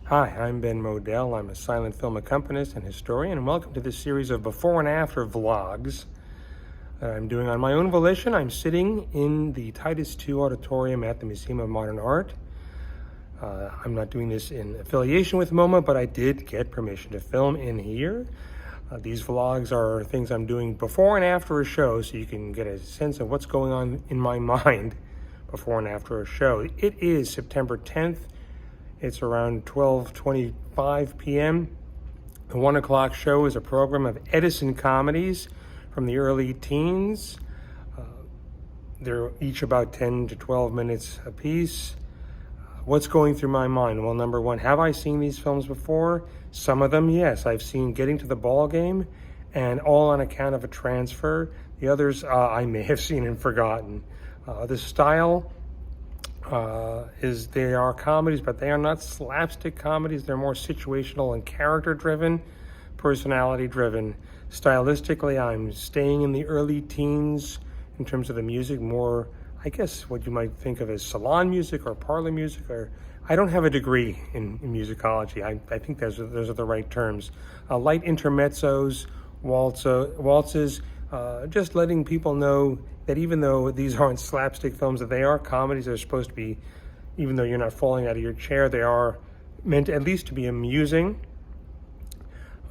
Hi, I'm Ben Modell. I'm a silent film accompanist and historian, and welcome to this series of before and after vlogs that I'm doing on my own volition. I'm sitting in the Titus II Auditorium at the Museum of Modern Art. I'm not doing this in affiliation with MoMA, but I did get permission to film in here. These vlogs are things I'm doing before and after a show, so you can get a sense of what's going on in my mind before and after a show. It is September 10th. It's around 12:25 p.m. The 1 o'clock show is a program of Edison comedies from the early teens. They're each about 10 to 12 minutes apiece. What's going through my mind? Well, number one, have I seen these films before? Some of them, yes. I've seen Getting to the Ball Game and All on Account of a Transfer. The others I may have seen and forgotten. The style they are comedies, but they are not slapstick comedies. They're more situational and character-driven, personality-driven. Stylistically, I'm staying in the early teens in terms of the music, more, I guess, what you might think of as salon music or parlor music. Or I don't have a degree in musicology. I think those are the right terms. Light intermezzos, waltzes, just letting people know that even though these aren't slapstick films, that they are comedies. They're supposed to be, even though you're not falling out of your chair, they are meant at least to be amusing.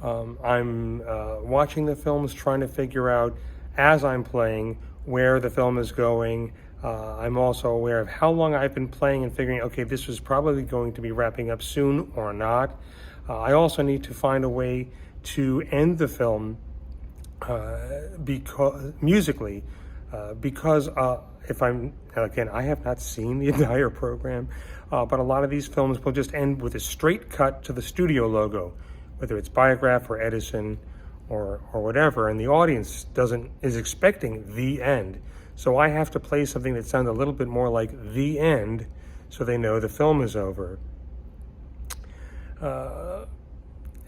I'm watching the films, trying to figure out, as I'm playing, where the film is going. I'm also aware of how long I've been playing and figuring, okay, this was probably going to be wrapping up soon or not. I also need to find a way to end the film musically, because if I'm, again, I have not seen the entire program, but a lot of these films will just end with a straight cut to the studio logo, whether it's Biograph or Edison or whatever, and the audience is expecting the end. So I have to play something that sounds a little bit more like the end, so they know the film is over.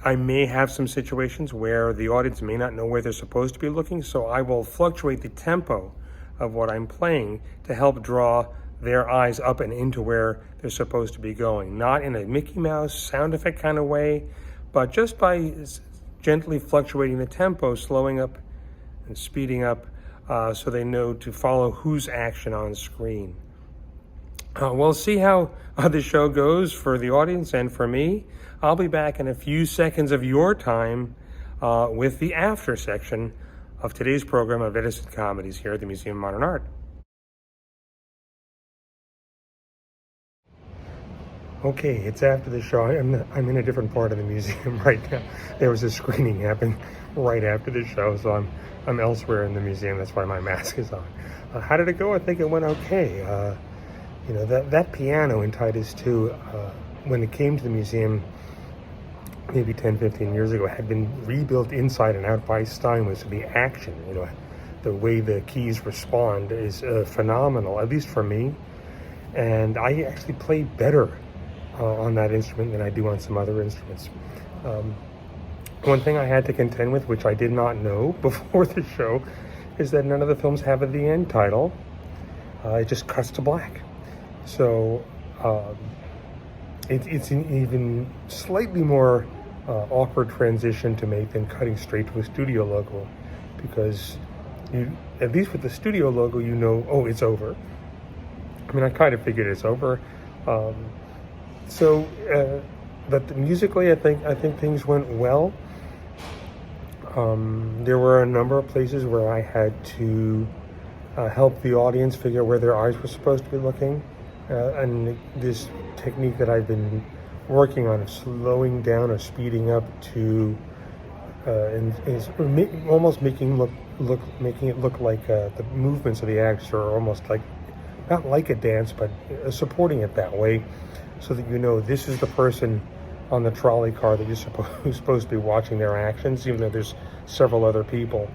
I may have some situations where the audience may not know where they're supposed to be looking, so I will fluctuate the tempo of what I'm playing to help draw their eyes up and into where they're supposed to be going. Not in a Mickey Mouse sound effect kind of way, but just by gently fluctuating the tempo, slowing up and speeding up, so they know to follow whose action on screen. We'll see how the show goes for the audience and for me. I'll be back in a few seconds of your time with the after section of today's program of Edison Comedies here at the Museum of Modern Art. Okay, it's after the show. I'm in a different part of the museum right now. There was a screening happening right after the show, so I'm elsewhere in the museum. That's why my mask is on. How did it go? I think it went okay. You know, that piano in Titus II, when it came to the museum maybe 10, 15 years ago, had been rebuilt inside and out by Steinway. So the action, you know, the way the keys respond is phenomenal, at least for me. And I actually play better on that instrument than I do on some other instruments. One thing I had to contend with, which I did not know before the show, is that none of the films have a the end title. It just cuts to black. So it's an even slightly more awkward transition to make than cutting straight to a studio logo, because at least with the studio logo, you know, oh, it's over. I mean, I kind of figured it's over. But musically, I think things went well. There were a number of places where I had to help the audience figure where their eyes were supposed to be looking. And this technique that I've been working on of slowing down or speeding up to is almost making it look like the movements of the actors are almost like, not like a dance, but supporting it that way, so that you know this is the person on the trolley car that you're supposed to be watching their actions, even though there's several other people.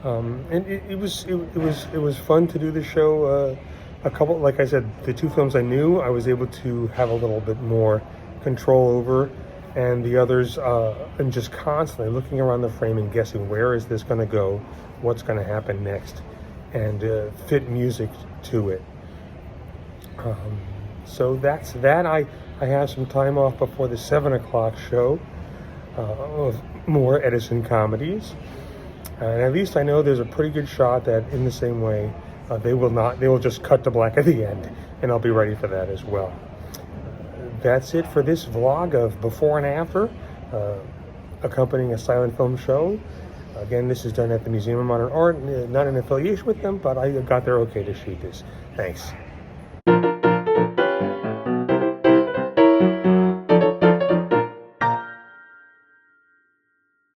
And it was fun to do the show. Like I said, the two films I knew, I was able to have a little bit more control over, and the others, and just constantly looking around the frame and guessing, where is this going to go, what's going to happen next, and fit music to it. So that's that. I I have some time off before the 7 o'clock show of more Edison comedies. And at least I know there's a pretty good shot that in the same way, they will just cut to black at the end, and I'll be ready for that as well. That's it for this vlog of before and after, accompanying a silent film show. Again, this is done at the Museum of Modern Art, not in affiliation with them, but I got their okay to shoot this. Thanks.